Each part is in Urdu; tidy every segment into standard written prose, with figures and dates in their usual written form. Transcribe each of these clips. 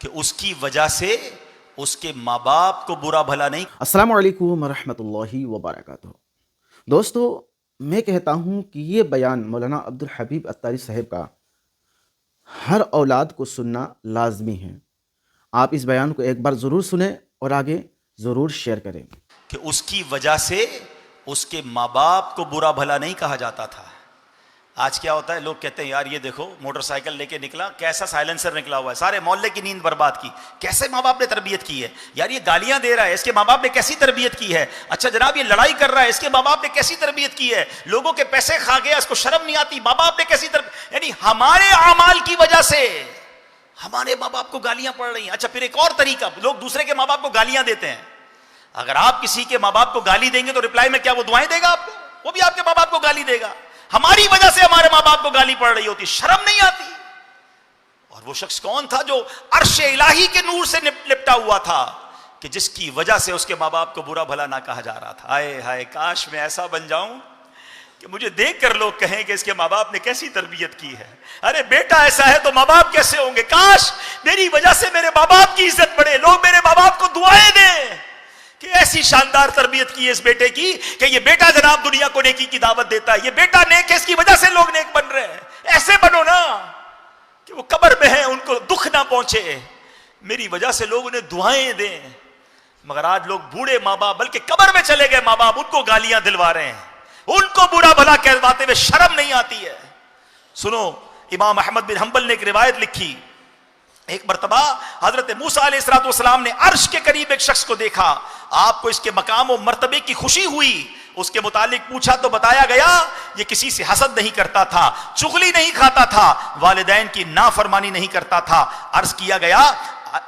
کہ اس کی وجہ سے اس کے ماں باپ کو برا بھلا نہیں. السلام علیکم ورحمۃ اللہ وبرکاتہ. دوستو، میں کہتا ہوں کہ یہ بیان مولانا عبدالحبیب اتاری صاحب کا ہر اولاد کو سننا لازمی ہے. آپ اس بیان کو ایک بار ضرور سنیں اور آگے ضرور شیئر کریں. کہ اس کی وجہ سے اس کے ماں باپ کو برا بھلا نہیں کہا جاتا تھا. آج کیا ہوتا ہے، لوگ کہتے ہیں یار یہ دیکھو موٹر سائیکل لے کے نکلا، کیسا سائلنسر نکلا ہوا ہے، سارے محلے کی نیند برباد کی. کیسے ماں باپ نے تربیت کی ہے یار، یہ گالیاں دے رہا ہے، اس کے ماں باپ نے کیسی تربیت کی ہے. اچھا جناب یہ لڑائی کر رہا ہے، اس کے ماں باپ نے کیسی تربیت کی ہے. لوگوں کے پیسے کھا گیا، اس کو شرم نہیں آتی، ماں باپ نے کیسی تربیت. یعنی ہمارے اعمال کی وجہ سے ہمارے ماں باپ کو گالیاں پڑ رہی ہیں. اچھا پھر ایک اور طریقہ، لوگ دوسرے کے ماں باپ کو گالیاں دیتے ہیں. اگر آپ کسی کے ماں باپ کو گالی دیں گے تو ریپلائی میں کیا وہ دعائیں دے گا آپ کو؟ وہ بھی آپ کے ماں باپ کو گالی دے گا. ہماری وجہ سے ہمارے ماں باپ کو گالی پڑ رہی ہوتی، شرم نہیں آتی. اور وہ شخص کون تھا جو عرش الہی کے نور سے لپٹا ہوا تھا، کہ جس کی وجہ سے اس کے ماں باپ کو برا بھلا نہ کہا جا رہا تھا. ہائے ہائے، کاش میں ایسا بن جاؤں کہ مجھے دیکھ کر لوگ کہیں کہ اس کے ماں باپ نے کیسی تربیت کی ہے. ارے بیٹا ایسا ہے تو ماں باپ کیسے ہوں گے. کاش میری وجہ سے میرے ماں باپ کی عزت بڑھے، لوگ میرے ماں باپ کو دعائیں دیں کہ ایسی شاندار تربیت کی ہے اس بیٹے کی کہ یہ بیٹا جناب دنیا کو نیکی کی دعوت دیتا ہے، یہ بیٹا نیک ہے، اس کی وجہ سے لوگ نیک بن رہے ہیں. ایسے بنو نا کہ وہ قبر میں ہیں ان کو دکھ نہ پہنچے، میری وجہ سے لوگ انہیں دعائیں دیں. مگر آج لوگ بوڑھے ماں باپ، بلکہ قبر میں چلے گئے ماں باپ، ان کو گالیاں دلوا رہے ہیں، ان کو برا بھلا کہلواتے ہوئے شرم نہیں آتی ہے. سنو، امام احمد بن حنبل نے ایک روایت لکھی. ایک مرتبہ حضرت موسیٰ علیہ السلام نے عرش کے قریب ایک شخص کو دیکھا. آپ کو اس کے مقام و مرتبے کی خوشی ہوئی. اس کے متعلق پوچھا تو بتایا گیا یہ کسی سے حسد نہیں کرتا تھا، چغلی نہیں کھاتا تھا، والدین کی نافرمانی نہیں کرتا تھا. عرض کیا گیا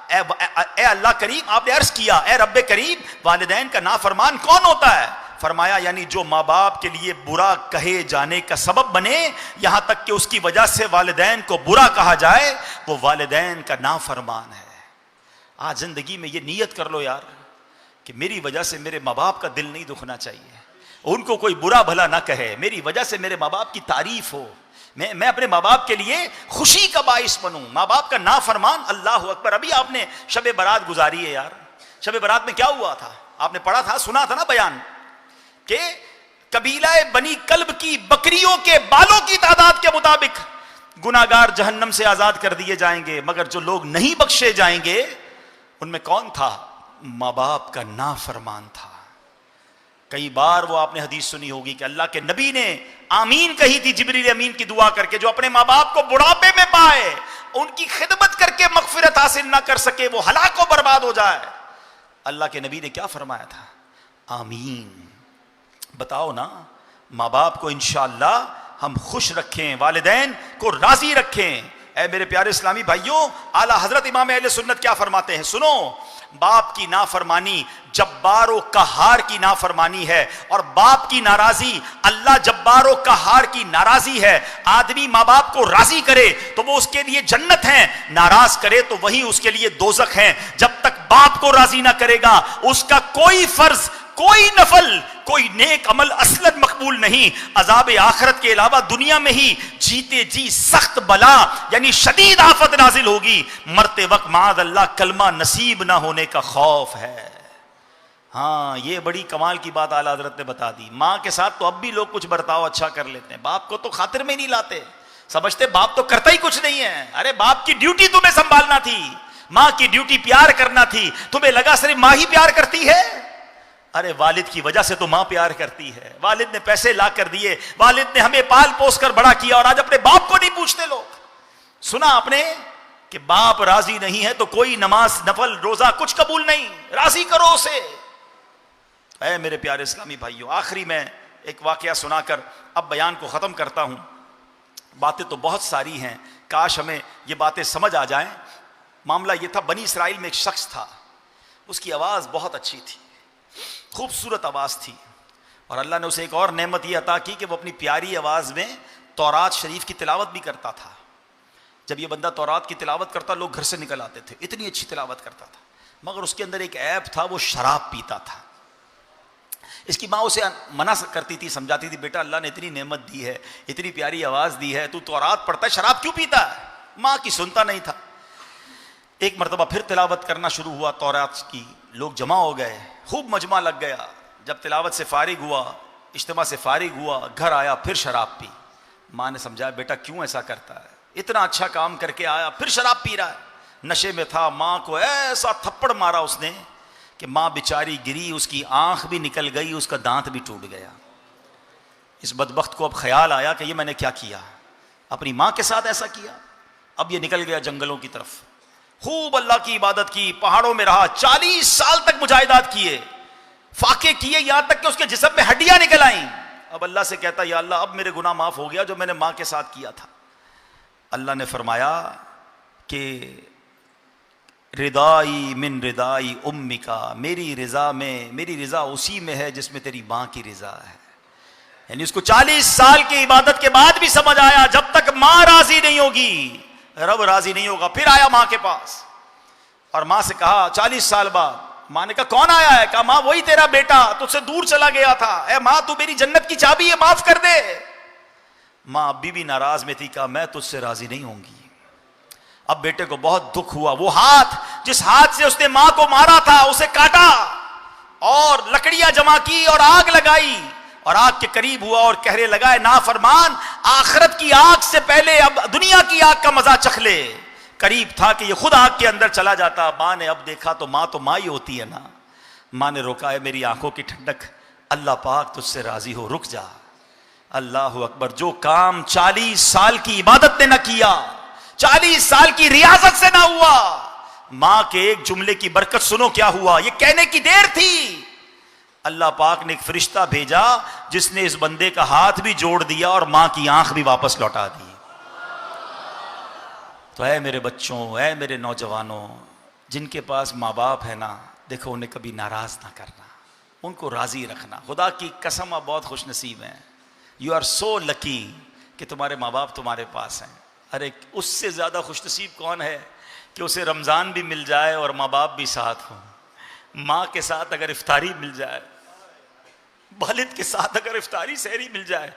اے اللہ کریم، آپ نے عرض کیا اے رب کریم، والدین کا نافرمان کون ہوتا ہے؟ فرمایا یعنی جو ماں باپ کے لیے برا کہے جانے کا سبب بنے، یہاں تک کہ اس کی وجہ سے والدین کو برا کہا جائے، وہ والدین کا نافرمان ہے. آج زندگی میں یہ نیت کر لو یار کہ میری وجہ سے میرے ماں باپ کا دل نہیں دکھنا چاہیے، ان کو کوئی برا بھلا نہ کہے، میری وجہ سے میرے ماں باپ کی تعریف ہو، میں اپنے ماں باپ کے لیے خوشی کا باعث بنوں. ماں باپ کا نافرمان، اللہ اکبر. ابھی آپ نے شب برات گزاری ہے یار. شب برات میں کیا ہوا تھا؟ آپ نے پڑھا تھا، سنا تھا نا بیان، کہ قبیلہ بنی کلب کی بکریوں کے بالوں کی تعداد کے مطابق گناہگار جہنم سے آزاد کر دیے جائیں گے، مگر جو لوگ نہیں بخشے جائیں گے ان میں کون تھا؟ ماں باپ کا نافرمان تھا. کئی بار وہ آپ نے حدیث سنی ہوگی کہ اللہ کے نبی نے آمین کہی تھی جبریل امین کی دعا کر کے، جو اپنے ماں باپ کو بڑھاپے میں پائے، ان کی خدمت کر کے مغفرت حاصل نہ کر سکے، وہ ہلاک و برباد ہو جائے. اللہ کے نبی نے کیا فرمایا تھا؟ آمین. بتاؤ نا، ماں باپ کو انشاءاللہ ہم خوش رکھیں، والدین کو راضی رکھیں. اے میرے پیارے اسلامی بھائیوں، اعلیٰ حضرت امام اہل سنت کیا فرماتے ہیں؟ سنو، باپ کی نافرمانی جبار و قہار کی نافرمانی ہے، اور باپ کی ناراضی اللہ جبار و قہار کی ناراضی ہے. آدمی ماں باپ کو راضی کرے تو وہ اس کے لیے جنت ہے، ناراض کرے تو وہی اس کے لیے دوزخ ہے. جب تک باپ کو راضی نہ کرے گا اس کا کوئی فرض، کوئی نفل، کوئی نیک عمل اصلاً مقبول نہیں. عذاب آخرت کے علاوہ دنیا میں ہی جیتے جی سخت بلا یعنی شدید آفت نازل ہوگی. مرتے وقت معاذ اللہ کلمہ نصیب نہ ہونے کا خوف ہے. ہاں یہ بڑی کمال کی بات اعلیٰ حضرت نے بتا دی. ماں کے ساتھ تو اب بھی لوگ کچھ برتاؤ اچھا کر لیتے ہیں، باپ کو تو خاطر میں نہیں لاتے، سمجھتے باپ تو کرتا ہی کچھ نہیں ہے. ارے باپ کی ڈیوٹی تمہیں سنبھالنا تھی، ماں کی ڈیوٹی پیار کرنا تھی، تمہیں لگا صرف ماں ہی پیار کرتی ہے. ارے والد کی وجہ سے تو ماں پیار کرتی ہے. والد نے پیسے لا کر دیے، والد نے ہمیں پال پوس کر بڑا کیا، اور آج اپنے باپ کو نہیں پوچھتے لوگ. سنا آپ نے کہ باپ راضی نہیں ہے تو کوئی نماز نفل روزہ کچھ قبول نہیں، راضی کرو اسے. اے میرے پیارے اسلامی بھائیوں، آخری میں ایک واقعہ سنا کر اب بیان کو ختم کرتا ہوں. باتیں تو بہت ساری ہیں، کاش ہمیں یہ باتیں سمجھ آ جائیں. معاملہ یہ تھا، بنی اسرائیل میں ایک شخص تھا، اس کی آواز بہت اچھی تھی، خوبصورت آواز تھی، اور اللہ نے اسے ایک اور نعمت یہ عطا کی کہ وہ اپنی پیاری آواز میں تورات شریف کی تلاوت بھی کرتا تھا. جب یہ بندہ تورات کی تلاوت کرتا لوگ گھر سے نکل آتے تھے، اتنی اچھی تلاوت کرتا تھا. مگر اس کے اندر ایک عیب تھا، وہ شراب پیتا تھا. اس کی ماں اسے منع کرتی تھی، سمجھاتی تھی بیٹا اللہ نے اتنی نعمت دی ہے، اتنی پیاری آواز دی ہے، تو تورات پڑھتا ہے، شراب کیوں پیتا ہے؟ ماں کی سنتا نہیں تھا. ایک مرتبہ پھر تلاوت کرنا شروع ہوا تورات کی، لوگ جمع ہو گئے، خوب مجمع لگ گیا. جب تلاوت سے فارغ ہوا، اجتماع سے فارغ ہوا، گھر آیا، پھر شراب پی. ماں نے سمجھایا بیٹا کیوں ایسا کرتا ہے، اتنا اچھا کام کر کے آیا پھر شراب پی رہا ہے. نشے میں تھا، ماں کو ایسا تھپڑ مارا اس نے کہ ماں بیچاری گری، اس کی آنکھ بھی نکل گئی، اس کا دانت بھی ٹوٹ گیا. اس بدبخت کو اب خیال آیا کہ یہ میں نے کیا کیا، اپنی ماں کے ساتھ ایسا کیا. اب یہ نکل گیا جنگلوں کی طرف، خوب اللہ کی عبادت کی، پہاڑوں میں رہا، 40 سال تک مجاہدات کیے، فاقے کیے، یہاں تک کہ اس کے جسم میں ہڈیاں نکل آئیں. اب اللہ سے کہتا یا اللہ اب میرے گناہ معاف ہو گیا جو میں نے ماں کے ساتھ کیا تھا. اللہ نے فرمایا کہ ردائی من ردائی امکا، میری رضا میں، میری رضا اسی میں ہے جس میں تیری ماں کی رضا ہے. یعنی اس کو 40 سال کی عبادت کے بعد بھی سمجھ آیا جب تک ماں راضی نہیں ہوگی رب راضی نہیں ہوگا. پھر آیا ماں کے پاس اور ماں سے کہا 40 سال بعد. ماں نے کہا کون آیا ہے؟ کہا ماں وہی تیرا بیٹا تجھ سے دور چلا گیا تھا. اے ماں تو میری جنت کی چابی ہے، معاف کر دے. ماں ابھی بھی ناراض میں تھی، کہا میں تجھ سے راضی نہیں ہوں گی. اب بیٹے کو بہت دکھ ہوا. وہ ہاتھ جس ہاتھ سے اس نے ماں کو مارا تھا اسے کاٹا اور لکڑیاں جمع کی اور آگ لگائی اور آگ کے قریب ہوا اور کہنے لگا اے نافرمان، آخرت کی آگ سے پہلے اب دنیا کی آگ کا مزہ چکھ لے. قریب تھا کہ یہ خود آگ کے اندر چلا جاتا. ماں نے اب دیکھا تو ماں ہی ہوتی ہے نا. ماں نے روکا ہے میری آنکھوں کی ٹھنڈک، اللہ پاک تجھ سے راضی ہو، رک جا. اللہ اکبر. جو کام 40 سال کی عبادت نے نہ کیا، 40 سال کی ریاضت سے نہ ہوا، ماں کے ایک جملے کی برکت سنو کیا ہوا. یہ کہنے کی دیر تھی، اللہ پاک نے ایک فرشتہ بھیجا جس نے اس بندے کا ہاتھ بھی جوڑ دیا اور ماں کی آنکھ بھی واپس لوٹا دی. تو اے میرے بچوں، اے میرے نوجوانوں، جن کے پاس ماں باپ ہے نا، دیکھو انہیں کبھی ناراض نہ کرنا، ان کو راضی رکھنا. خدا کی قسم آپ بہت خوش نصیب ہیں. یو آر سو لکی کہ تمہارے ماں باپ تمہارے پاس ہیں. ارے اس سے زیادہ خوش نصیب کون ہے کہ اسے رمضان بھی مل جائے اور ماں باپ بھی ساتھ ہوں. ماں کے ساتھ اگر افطاری مل جائے، والد کے ساتھ اگر افطاری سحری مل جائے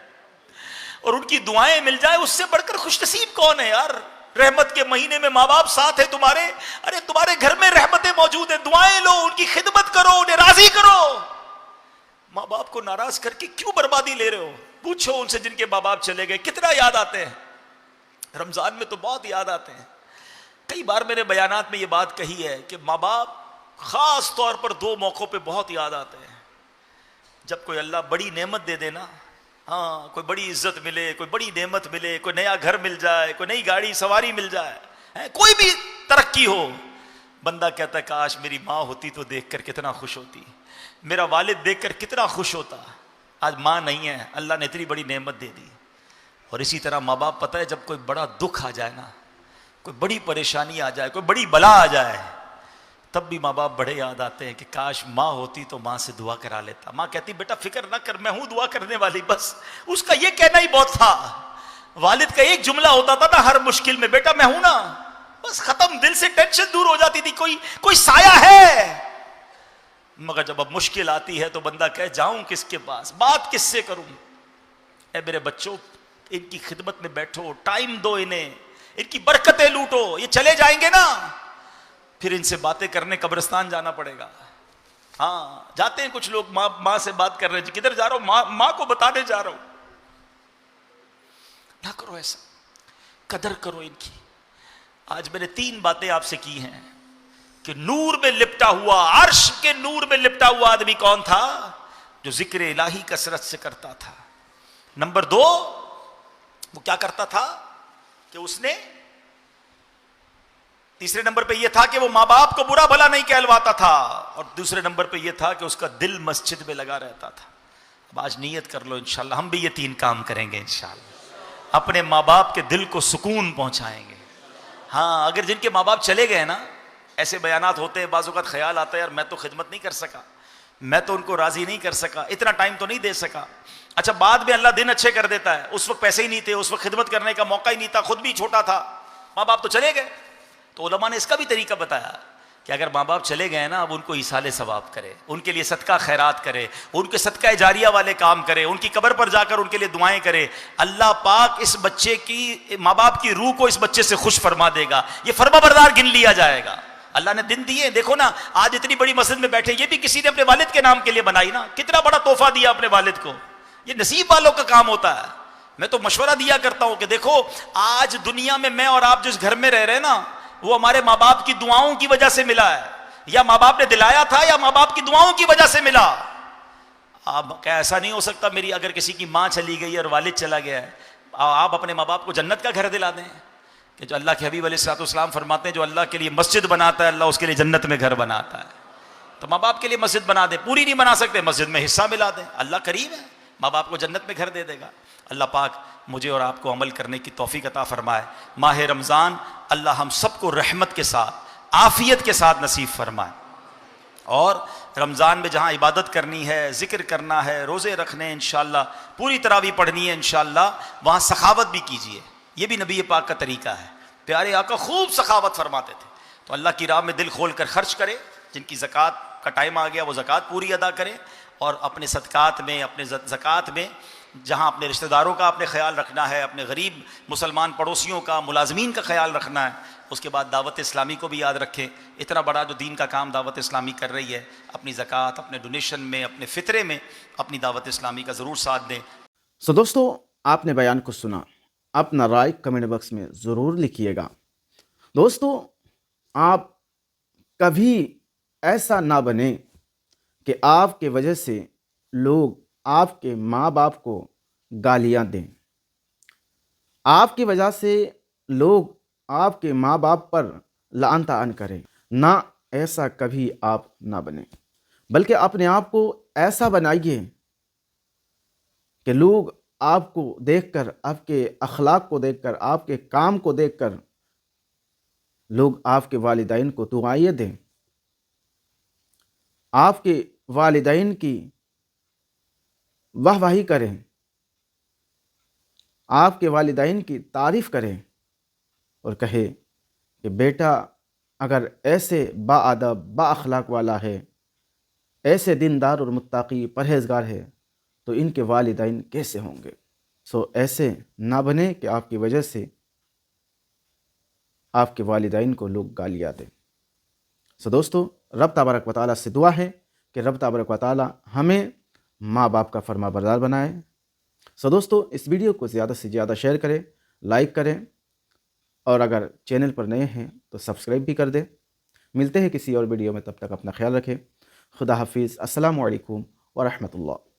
اور ان کی دعائیں مل جائے، اس سے بڑھ کر خوش نصیب کون ہے یار. رحمت کے مہینے میں ماں باپ ساتھ ہیں تمہارے، ارے تمہارے گھر میں رحمتیں موجود ہیں، دعائیں لو، ان کی خدمت کرو، انہیں راضی کرو. ماں باپ کو ناراض کر کے کیوں بربادی لے رہے ہو؟ پوچھو ان سے جن کے ماں باپ چلے گئے کتنا یاد آتے ہیں. رمضان میں تو بہت یاد آتے ہیں. کئی بار میرے بیانات میں یہ بات کہی ہے کہ ماں باپ خاص طور پر 2 موقعوں پہ بہت یاد آتے ہیں. جب کوئی اللہ بڑی نعمت دے دینا، ہاں کوئی بڑی عزت ملے، کوئی بڑی نعمت ملے، کوئی نیا گھر مل جائے، کوئی نئی گاڑی سواری مل جائے، کوئی بھی ترقی ہو، بندہ کہتا ہے کاش میری ماں ہوتی تو دیکھ کر کتنا خوش ہوتی، میرا والد دیکھ کر کتنا خوش ہوتا. آج ماں نہیں ہے، اللہ نے اتنی بڑی نعمت دے دی. اور اسی طرح ماں باپ، پتہ ہے جب کوئی بڑا دکھ آ جائے نا، کوئی بڑی پریشانی آ جائے، کوئی بڑی بلا آ جائے، تب بھی ماں باپ بڑے یاد آتے ہیں کہ کاش ماں ہوتی تو ماں سے دعا کرا لیتا. ماں کہتی بیٹا فکر نہ کر، میں ہوں دعا کرنے والی. بس اس کا یہ کہنا ہی بہت تھا. والد کا ایک جملہ ہوتا تھا نا ہر مشکل میں، بیٹا میں ہوں نا، بس ختم. دل سے ٹینشن دور ہو جاتی تھی، کوئی سایہ ہے. مگر جب اب مشکل آتی ہے تو بندہ کہے جاؤں کس کے پاس، بات کس سے کروں. اے میرے بچوں، ان کی خدمت میں بیٹھو، ٹائم دو انہیں، ان کی برکتیں لوٹو. یہ چلے جائیں گے نا، پھر ان سے باتیں کرنے قبرستان جانا پڑے گا. ہاں جاتے ہیں کچھ لوگ ماں سے بات کر رہے ہیں، کدھر جا رہا ہوں؟ ماں کو بتانے جا رہا ہوں. نہ کرو ایسا، قدر کرو ان کی. آج میں نے 3 باتیں آپ سے کی ہیں کہ نور میں لپٹا ہوا، عرش کے نور میں لپٹا ہوا آدمی کون تھا؟ جو ذکر الہی کثرت سے کرتا تھا. نمبر 2، وہ کیا کرتا تھا کہ اس نے، تیسرے نمبر پہ یہ تھا کہ وہ ماں باپ کو برا بھلا نہیں کہلواتا تھا، اور دوسرے نمبر پہ یہ تھا کہ اس کا دل مسجد میں لگا رہتا تھا. اب آج نیت کر لو، انشاءاللہ ہم بھی یہ 3 کام کریں گے. انشاءاللہ اپنے ماں باپ کے دل کو سکون پہنچائیں گے. ہاں اگر جن کے ماں باپ چلے گئے نا، ایسے بیانات ہوتے ہیں، بعض اوقات خیال آتا ہے یار میں تو خدمت نہیں کر سکا، میں تو ان کو راضی نہیں کر سکا، اتنا ٹائم تو نہیں دے سکا. اچھا بعد میں اللہ دن اچھے کر دیتا ہے، اس وقت پیسے ہی نہیں تھے، اس وقت خدمت کرنے کا موقع ہی نہیں تھا، خود بھی چھوٹا تھا، ماں باپ تو چلے گئے. تو علماء نے اس کا بھی طریقہ بتایا کہ اگر ماں باپ چلے گئے نا، اب ان کو ایصال ثواب کرے، ان کے لیے صدقہ خیرات کرے، ان کے صدقہ جاریہ والے کام کرے، ان کی قبر پر جا کر ان کے لیے دعائیں کرے. اللہ پاک اس بچے کی، ماں باپ کی روح کو اس بچے سے خوش فرما دے گا، یہ فرما بردار گن لیا جائے گا. اللہ نے دن دیے، دیکھو نا آج اتنی بڑی مسجد میں بیٹھے، یہ بھی کسی نے اپنے والد کے نام کے لیے بنائی نا، کتنا بڑا تحفہ دیا اپنے والد کو. یہ نصیب والوں کا کام ہوتا ہے. میں تو مشورہ دیا کرتا ہوں کہ دیکھو آج دنیا میں اور آپ جس گھر میں رہ رہے ہیں نا، وہ ہمارے ماں باپ کی دعاؤں کی وجہ سے ملا ہے، یا ماں باپ نے دلایا تھا یا ماں باپ کی دعاؤں کی وجہ سے ملا. آپ کیا ایسا نہیں ہو سکتا میری اگر کسی کی ماں چلی گئی اور والد چلا گیا ہے، آپ اپنے ماں باپ کو جنت کا گھر دلا دیں؟ کہ جو اللہ کے حبیب علیہ الصلوۃ والسلام فرماتے ہیں جو اللہ کے لیے مسجد بناتا ہے اللہ اس کے لیے جنت میں گھر بناتا ہے. تو ماں باپ کے لیے مسجد بنا دیں، پوری نہیں بنا سکتے مسجد میں حصہ ملا دیں، اللہ کریم ہے، ماں باپ کو جنت میں گھر دے دے گا. اللہ پاک مجھے اور آپ کو عمل کرنے کی توفیق عطا فرمائے. ماہ رمضان اللہ ہم سب کو رحمت کے ساتھ عافیت کے ساتھ نصیب فرمائے. اور رمضان میں جہاں عبادت کرنی ہے، ذکر کرنا ہے، روزے رکھنے ہیں انشاءاللہ، پوری تراویح پڑھنی ہے انشاءاللہ، وہاں سخاوت بھی کیجیے. یہ بھی نبی پاک کا طریقہ ہے. پیارے آقا خوب سخاوت فرماتے تھے. تو اللہ کی راہ میں دل کھول کر خرچ کرے، جن کی زکوٰۃ کا ٹائم آ گیا وہ زکوٰۃ پوری ادا کرے، اور اپنے صدقات میں، اپنے زکوٰۃ میں جہاں اپنے رشتہ داروں کا اپنے خیال رکھنا ہے، اپنے غریب مسلمان پڑوسیوں کا، ملازمین کا خیال رکھنا ہے. اس کے بعد دعوت اسلامی کو بھی یاد رکھیں. اتنا بڑا جو دین کا کام دعوت اسلامی کر رہی ہے، اپنی زکوٰۃ، اپنے ڈونیشن میں، اپنے فطرے میں اپنی دعوت اسلامی کا ضرور ساتھ دیں. دوستو آپ نے بیان کو سنا، اپنا رائے کمنٹ باکس میں ضرور لکھیے گا. دوستو آپ کبھی ایسا نہ بنیں کہ آپ کے وجہ سے لوگ آپ کے ماں باپ کو گالیاں دیں، آپ کی وجہ سے لوگ آپ کے ماں باپ پر لعن طعن کریں. نہ ایسا کبھی آپ نہ بنیں، بلکہ اپنے آپ کو ایسا بنائیے کہ لوگ آپ کو دیکھ کر، آپ کے اخلاق کو دیکھ کر، آپ کے کام کو دیکھ کر لوگ آپ کے والدین کو دعائیں دیں، آپ کے والدین کی واہ واہی کریں، آپ کے والدین کی تعریف کریں، اور کہے کہ بیٹا اگر ایسے با ادب با اخلاق والا ہے، ایسے دیندار اور متقی پرہیزگار ہے، تو ان کے والدین کیسے ہوں گے. ایسے نہ بنے کہ آپ کی وجہ سے آپ کے والدین کو لوگ گالیاں دیں. دوستو رب تبارک و تعالیٰ سے دعا ہے کہ رب تبارک و تعالیٰ ہمیں ماں باپ کا فرما بردار بنائے. دوستو اس ویڈیو کو زیادہ سے زیادہ شیئر کریں، لائک کریں، اور اگر چینل پر نئے ہیں تو سبسکرائب بھی کر دیں. ملتے ہیں کسی اور ویڈیو میں، تب تک اپنا خیال رکھیں. خدا حافظ. السلام علیکم ورحمۃ اللہ.